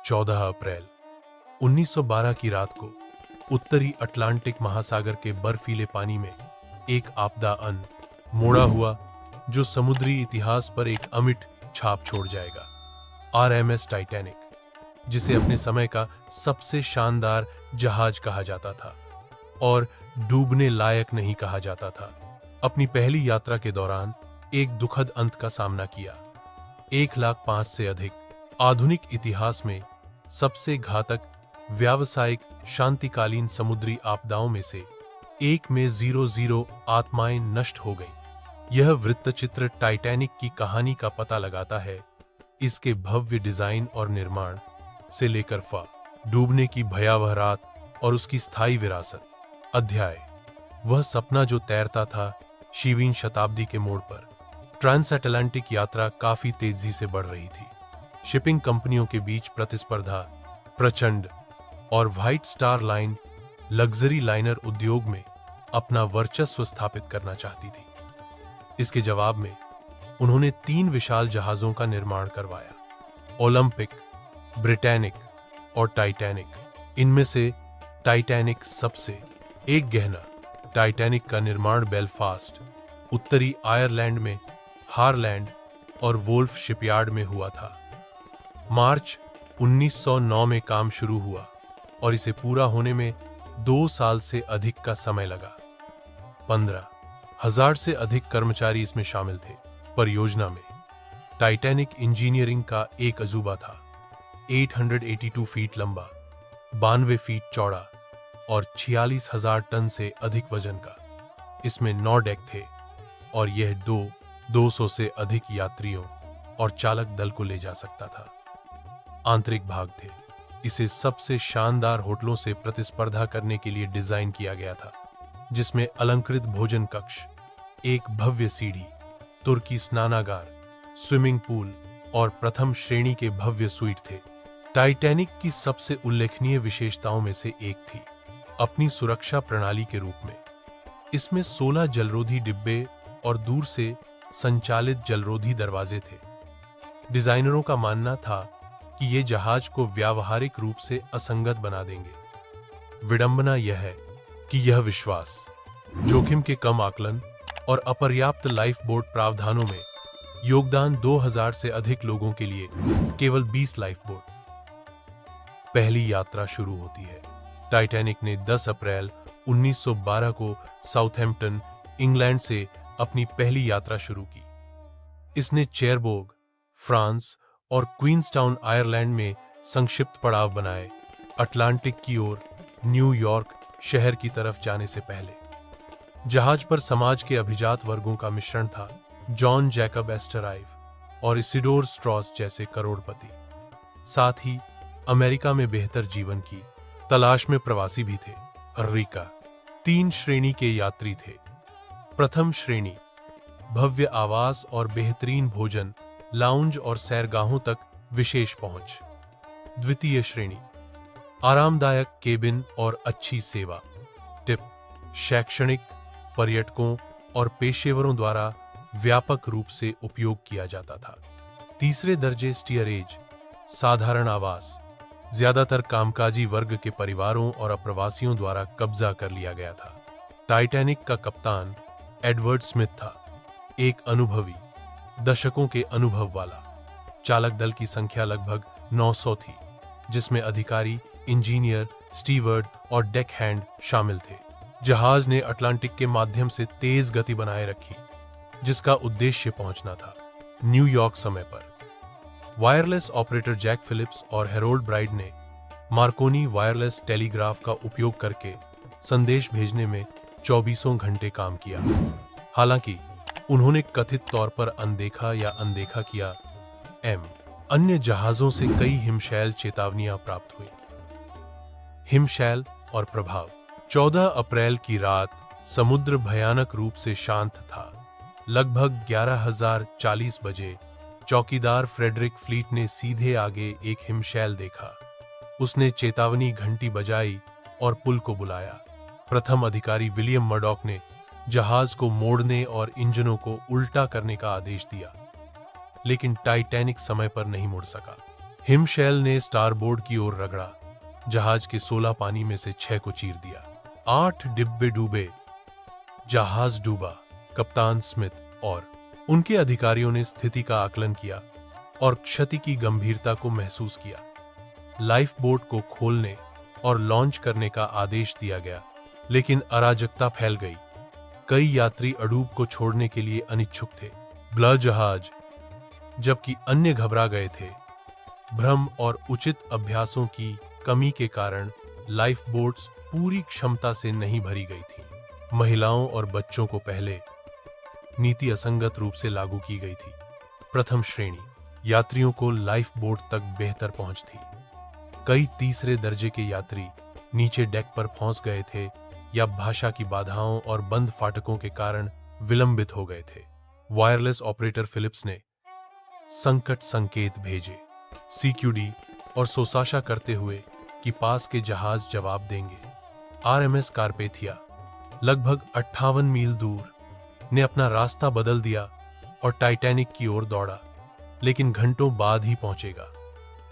14 अप्रैल 1912 की रात को उत्तरी अटलांटिक महासागर के बर्फीले पानी में एक आपदा मोड़ा हुआ जो समुद्री इतिहास पर एक अमिट छाप छोड़ जाएगा। आरएमएस टाइटैनिक, जिसे अपने समय का सबसे शानदार जहाज कहा जाता था और डूबने लायक नहीं कहा जाता था, अपनी पहली यात्रा के दौरान एक दुखद अंत का सामना किया। 1,05,000 से अधिक आधुनिक इतिहास में सबसे घातक व्यावसायिक शांतिकालीन समुद्री आपदाओं में से एक में 00 आत्माएं नष्ट हो गईं। यह वृत्तचित्र टाइटैनिक की कहानी का पता लगाता है, इसके भव्य डिजाइन और निर्माण से लेकर डूबने की भयावह रात और उसकी स्थायी विरासत। अध्याय: वह सपना जो तैरता था। 20वीं शताब्दी के मोड़ पर ट्रांस अटलांटिक यात्रा काफी तेजी से बढ़ रही थी। शिपिंग कंपनियों के बीच प्रतिस्पर्धा प्रचंड और white star line luxury liner उद्योग में अपना वर्चस्व स्थापित करना चाहती थी। इसके जवाब में उन्होंने 3 विशाल जहाजों का निर्माण करवाया: ओलंपिक, ब्रिटेनिक और टाइटैनिक। इनमें से टाइटैनिक सबसे एक गहना। टाइटैनिक का निर्माण बेलफास्ट, उत्तरी आयरलैंड में हारलैंड और वोल्फ शिपयार्ड में हुआ था। मार्च 1909 में काम शुरू हुआ और इसे पूरा होने में 2 साल से अधिक का समय लगा। 15,000 से अधिक कर्मचारी इसमें शामिल थे। परियोजना में टाइटैनिक इंजीनियरिंग का एक अजूबा था। 882 फीट लंबा, 92 फीट चौड़ा और 46,000 टन से अधिक वजन का। इसमें 9 डेक थे और यह 200 से अधिक यात्रियों और चालक दल को ले जा सकता था। आंतरिक भाग थे। इसे सबसे शानदार होटलों से प्रतिस्पर्धा करने के लिए डिजाइन किया गया था, जिसमें अलंकृत भोजन कक्ष, एक भव्य सीढ़ी, तुर्की स्नानागार, स्विमिंग पूल और प्रथम श्रेणी के भव्य स्वीट थे। टाइटैनिक की सबसे उल्लेखनीय विशेषताओं में से एक थी अपनी सुरक्षा प्रणाली के रूप में। इसमें 16 जलरोधी डिब्बे और दूर से संचालित जलरोधी दरवाजे थे। डिजाइनरों का मानना था कि ये जहाज को व्यावहारिक रूप से असंगत बना देंगे। विडंबना यह है कि यह विश्वास, जोखिम के कम आकलन और अपर्याप्त लाइफ बोट प्रावधानों में योगदान 2000 से अधिक लोगों के लिए केवल 20 लाइफ बोट। पहली यात्रा शुरू होती है। टाइटैनिक ने 10 अप्रैल 1912 को साउथहैम्पटन, इंग्लैंड से अपनी पहली यात्रा शुरू की। इसने चेरबोर्ग, फ्रांस और क्वींसटाउन, आयरलैंड में संक्षिप्त पड़ाव बनाए। अटलांटिक की ओर न्यूयॉर्क शहर की तरफ जाने से पहले जहाज पर समाज के अभिजात वर्गों का मिश्रण था। जॉन जैकब एस्टर आइव और इसिडोर स्ट्रॉस जैसे करोड़पति, साथ ही अमेरिका में बेहतर जीवन की तलाश में प्रवासी भी थे। अमेरिका 3 श्रेणी के यात्री थे। प्रथम श्रेणी, भव्य आवास और बेहतरीन भोजन, लाउंज और सैरगाहों तक विशेष पहुंच। द्वितीय श्रेणी, आरामदायक केबिन और अच्छी सेवा। टिप: शैक्षणिक, पर्यटकों और पेशेवरों द्वारा व्यापक रूप से उपयोग किया जाता था। तीसरे दर्जे स्टीयरेज, साधारण आवास, ज्यादातर कामकाजी वर्ग के परिवारों और अप्रवासियों द्वारा कब्जा कर लिया गया था। टाइटैनिक का कप्तान एडवर्ड स्मिथ था, एक अनुभवी, दशकों के अनुभव वाला। चालक दल की संख्या लगभग 900 थी, जिसमें अधिकारी, इंजीनियर, स्टीवर्ड और डेक हैंड शामिल थे। जहाज ने अटलांटिक के माध्यम से तेज गति बनाए रखी, जिसका उद्देश्य पहुंचना था न्यूयॉर्क समय पर। वायरलेस ऑपरेटर जैक फिलिप्स और हेरोल्ड ब्राइड ने मार्कोनी वायरलेस टेलीग्राफ का उपयोग करके संदेश भेजने में 24 घंटे काम किया। हालांकि उन्होंने कथित तौर पर अनदेखा किया। अन्य जहाजों से कई हिमशैल चेतावनियां प्राप्त हुई। हिमशैल और प्रभाव। 14 अप्रैल की रात समुद्र भयानक रूप से शांत था। लगभग 11:40 बजे चौकीदार फ्रेडरिक फ्लीट ने सीधे आगे एक हिमशैल देखा। उसने चेतावनी घंटी बजाई और पुल को बुलाया। प्रथम अधिकारी विलियम मर्डॉक ने जहाज को मोड़ने और इंजनों को उल्टा करने का आदेश दिया, लेकिन टाइटैनिक समय पर नहीं मुड़ सका। हिमशैल ने स्टारबोर्ड की ओर रगड़ा। जहाज के 16 पानी में से 6 को चीर दिया। 8 डिब्बे डूबे। जहाज डूबा। कप्तान स्मिथ और उनके अधिकारियों ने स्थिति का आकलन किया और क्षति की गंभीरता को महसूस किया। लाइफ बोट को खोलने और लॉन्च करने का आदेश दिया गया, लेकिन अराजकता फैल गई। कई यात्री अडूब को छोड़ने के लिए अनिच्छुक थे। ब्लू जहाज, जबकि अन्य घबरा गए थे। भ्रम और उचित अभ्यासों की कमी के कारण लाइफ बोट्स पूरी क्षमता से नहीं भरी गई थी। महिलाओं और बच्चों को पहले नीति असंगत रूप से लागू की गई थी। प्रथम श्रेणी यात्रियों को लाइफ बोट तक बेहतर पहुंच थी। कई तीसरे दर्जे के यात्री नीचे डेक पर फंस गए थे या भाषा की बाधाओं और बंद फाटकों के कारण विलंबित हो गए थे। वायरलेस ऑपरेटर फिलिप्स ने संकट संकेत भेजे, सीक्यूडी और सोसाशा करते हुए कि पास के जहाज जवाब देंगे। आरएमएस कारपेथिया, लगभग 58 मील दूर, ने अपना रास्ता बदल दिया और टाइटैनिक की ओर दौड़ा, लेकिन घंटों बाद ही पहुंचेगा।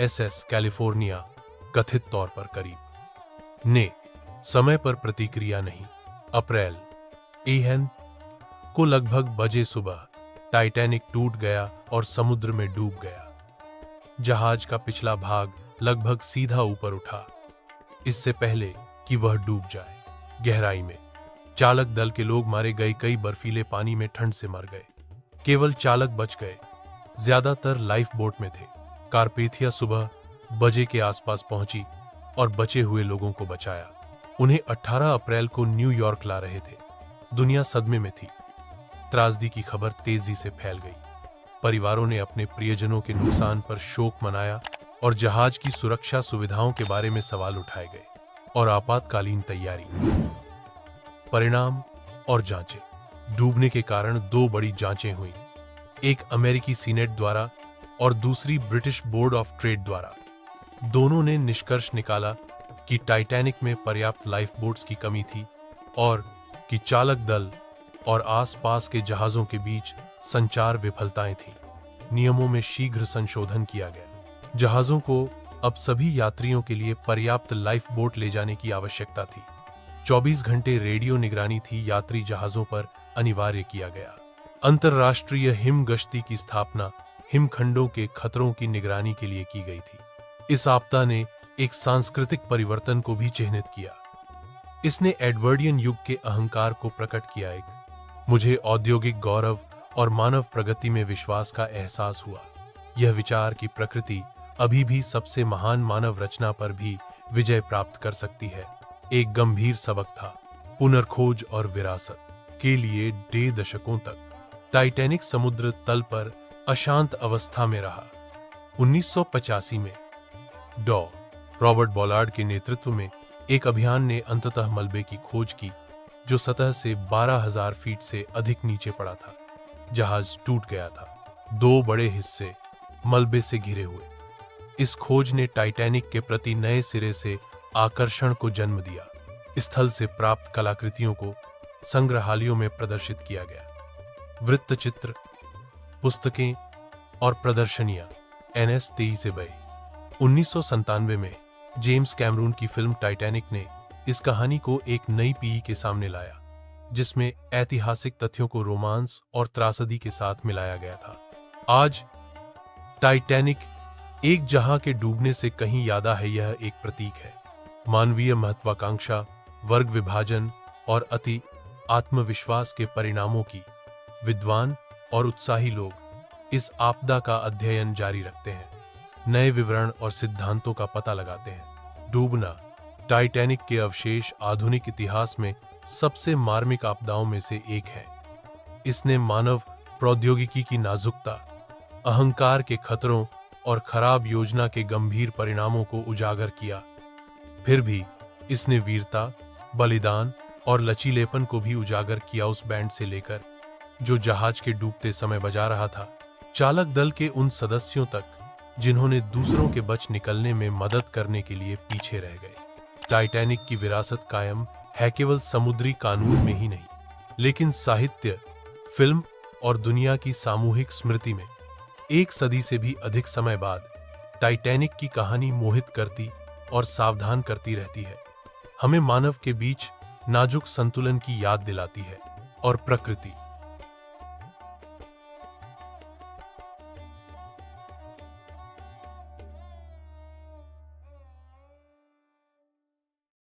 एसएस कैलिफोर्निया, कथित तौर पर करीब, ने समय पर प्रतिक्रिया नहीं। अप्रैल एहन को लगभग बजे सुबह टाइटैनिक टूट गया और समुद्र में डूब गया। जहाज का पिछला भाग लगभग सीधा ऊपर उठा, इससे पहले कि वह डूब जाए। गहराई में चालक दल के लोग मारे गए। कई बर्फीले पानी में ठंड से मर गए। केवल चालक बच गए। ज्यादातर लाइफ बोट में थे। कारपेथिया सुबह बजे के आसपास पहुंची और बचे हुए लोगों को बचाया। उन्हें 18 अप्रैल को न्यूयॉर्क ला रहे थे। दुनिया सदमे में थी। त्रासदी की खबर तेजी से फैल गई। परिवारों ने अपने प्रियजनों के नुकसान पर शोक मनाया और जहाज की सुरक्षा सुविधाओं के बारे में सवाल उठाए गए। और आपातकालीन तैयारी, परिणाम और जांचें। डूबने के कारण 2 बड़ी जांचें हुईं, एक अमेरिकी सीनेट द्वारा और दूसरी ब्रिटिश बोर्ड ऑफ ट्रेड द्वारा। दोनों ने निष्कर्ष निकाला कि टाइटैनिक में पर्याप्त लाइफ बोट्स की कमी थी और कि चालक दल और आसपास के जहाजों के बीच संचार विफलताएं थीं। नियमों में शीघ्र संशोधन किया गया। जहाजों को अब सभी यात्रियों के लिए पर्याप्त लाइफ बोट ले जाने की आवश्यकता थी। 24 घंटे रेडियो निगरानी थी। यात्री जहाजों पर अनिवार्य किया गया। अंतर्राष्ट्रीय हिम गश्ती की स्थापना हिमखंडों के खतरों की निगरानी के लिए की गई थी। इस आपदा ने एक सांस्कृतिक परिवर्तन को भी चिह्नित किया। इसने एडवर्डियन युग के अहंकार को प्रकट किया। मुझे औद्योगिक गौरव और मानव प्रगति में विश्वास का एहसास हुआ। यह विचार कि प्रकृति अभी भी सबसे महान मानव रचना पर भी विजय प्राप्त कर सकती है, एक गंभीर सबक था। पुनर्खोज और विरासत के लिए 1.5 दशकों तक टाइटैनिक समुद्र तल पर अशांत अवस्था में रहा। 1985 में डॉ. रॉबर्ट बॉलार्ड के नेतृत्व में एक अभियान ने अंततः मलबे की खोज की, जो सतह से 12,000 फीट से अधिक नीचे पड़ा था। जहाज टूट गया था, 2 बड़े हिस्से मलबे से घिरे हुए। इस खोज ने टाइटैनिक के प्रति नए सिरे से आकर्षण को जन्म दिया। स्थल से प्राप्त कलाकृतियों को संग्रहालयों में प्रदर्शित किया गया। वृत्तचित्र, पुस्तकें और प्रदर्शनियां NS 23 बई। 1997 में जेम्स कैमरून की फिल्म टाइटैनिक ने इस कहानी को एक नई पीढ़ी के सामने लाया, जिसमें ऐतिहासिक तथ्यों को रोमांस और त्रासदी के साथ मिलाया गया था। आज टाइटैनिक एक जहां के डूबने से कहीं ज्यादा है। यह एक प्रतीक है। मानवीय महत्वाकांक्षा, वर्ग विभाजन और अति आत्मविश्वास के परिणामों की। विद्वान और उत्साही लोग इस आपदा का अध्ययन जारी रखते हैं, नए विवरण और सिद्धांतों का पता लगाते हैं। डूबना टाइटैनिक के अवशेष आधुनिक इतिहास में सबसे मार्मिक आपदाओं में से एक है। इसने मानव प्रौद्योगिकी की नाजुकता, अहंकार के खतरों और खराब योजना के गंभीर परिणामों को उजागर किया। फिर भी इसने वीरता, बलिदान और लचीलेपन को भी उजागर किया। उस बैंड से लेकर जो जहाज के डूबते समय बजा रहा था, चालक दल के उन सदस्यों तक जिन्होंने दूसरों के बच निकलने में मदद करने के लिए पीछे रह गए। टाइटैनिक की विरासत कायम है केवल समुद्री कानून में ही नहीं, लेकिन साहित्य, फिल्म और दुनिया की सामूहिक स्मृति में। 1 सदी से भी अधिक समय बाद टाइटैनिक की कहानी मोहित करती और सावधान करती रहती है, हमें मानव के बीच नाजुक संतुलन की याद दिलाती है और प्रकृति